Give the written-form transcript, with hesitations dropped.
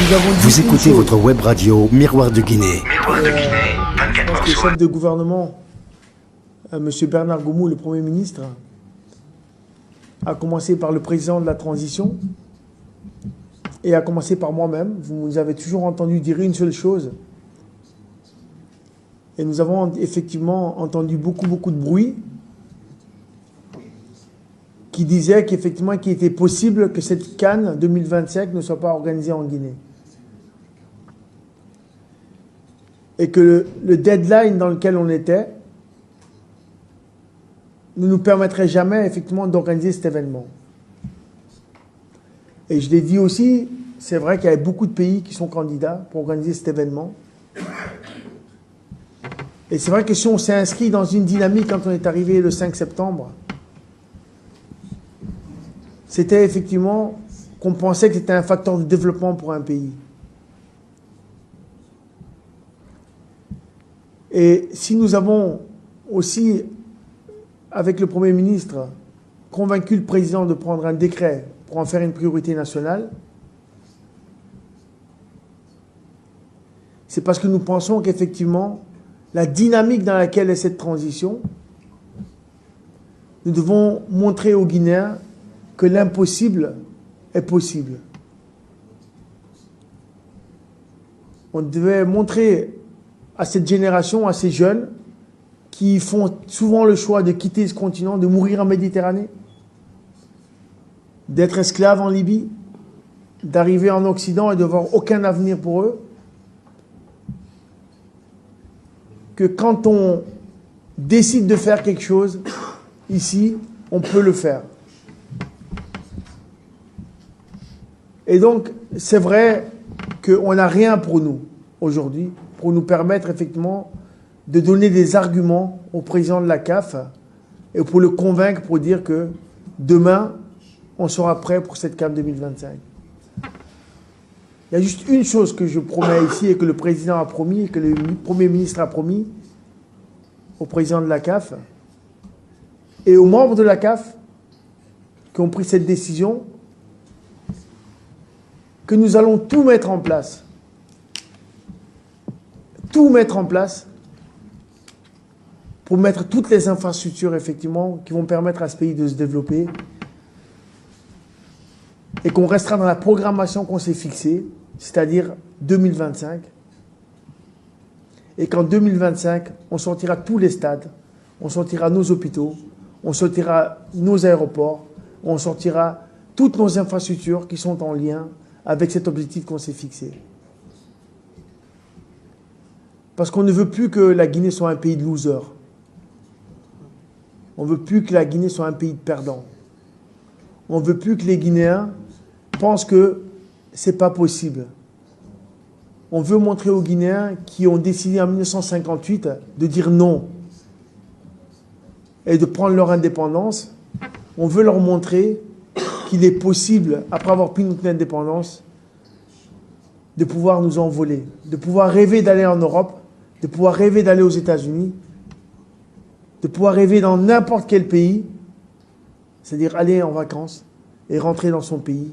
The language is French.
Vous écoutez votre web radio Miroir de Guinée. Miroir de Guinée, 24 heures sur 24. Le chef de gouvernement, M. Bernard Goumou, le Premier ministre, a commencé par le président de la transition et a commencé par moi-même. Vous nous avez toujours entendu dire une seule chose. Et nous avons effectivement entendu beaucoup de bruit qui disait qu'effectivement, qu'il était possible que cette CAN 2025 ne soit pas organisée en Guinée. Et que le deadline dans lequel on était ne nous permettrait jamais effectivement d'organiser cet événement. Et je l'ai dit aussi, c'est vrai qu'il y avait beaucoup de pays qui sont candidats pour organiser cet événement. Et c'est vrai que si on s'est inscrit dans une dynamique quand on est arrivé le 5 septembre, c'était effectivement qu'on pensait que c'était un facteur de développement pour un pays. Et si nous avons aussi, avec le Premier ministre, convaincu le président de prendre un décret pour en faire une priorité nationale, c'est parce que nous pensons qu'effectivement, la dynamique dans laquelle est cette transition, nous devons montrer aux Guinéens que l'impossible est possible. On devait montrer à cette génération, à ces jeunes, qui font souvent le choix de quitter ce continent, de mourir en Méditerranée, d'être esclaves en Libye, d'arriver en Occident et de voir aucun avenir pour eux, que quand on décide de faire quelque chose, ici, on peut le faire. Et donc, c'est vrai qu'on n'a rien pour nous, aujourd'hui, pour nous permettre effectivement de donner des arguments au président de la CAF et pour le convaincre pour dire que demain, on sera prêt pour cette CAF 2025. Il y a juste une chose que je promets ici et que le président a promis et que le Premier ministre a promis au président de la CAF et aux membres de la CAF qui ont pris cette décision, que nous allons tout mettre en place. Tout mettre en place pour mettre toutes les infrastructures, effectivement, qui vont permettre à ce pays de se développer et qu'on restera dans la programmation qu'on s'est fixée, c'est-à-dire 2025. Et qu'en 2025, on sortira tous les stades, on sortira nos hôpitaux, on sortira nos aéroports, on sortira toutes nos infrastructures qui sont en lien avec cet objectif qu'on s'est fixé. Parce qu'on ne veut plus que la Guinée soit un pays de losers. On ne veut plus que la Guinée soit un pays de perdants. On ne veut plus que les Guinéens pensent que ce n'est pas possible. On veut montrer aux Guinéens qui ont décidé en 1958 de dire non et de prendre leur indépendance. On veut leur montrer qu'il est possible, après avoir pris notre indépendance, de pouvoir nous envoler, de pouvoir rêver d'aller en Europe, de pouvoir rêver d'aller aux États-Unis, de pouvoir rêver dans n'importe quel pays, c'est-à-dire aller en vacances et rentrer dans son pays.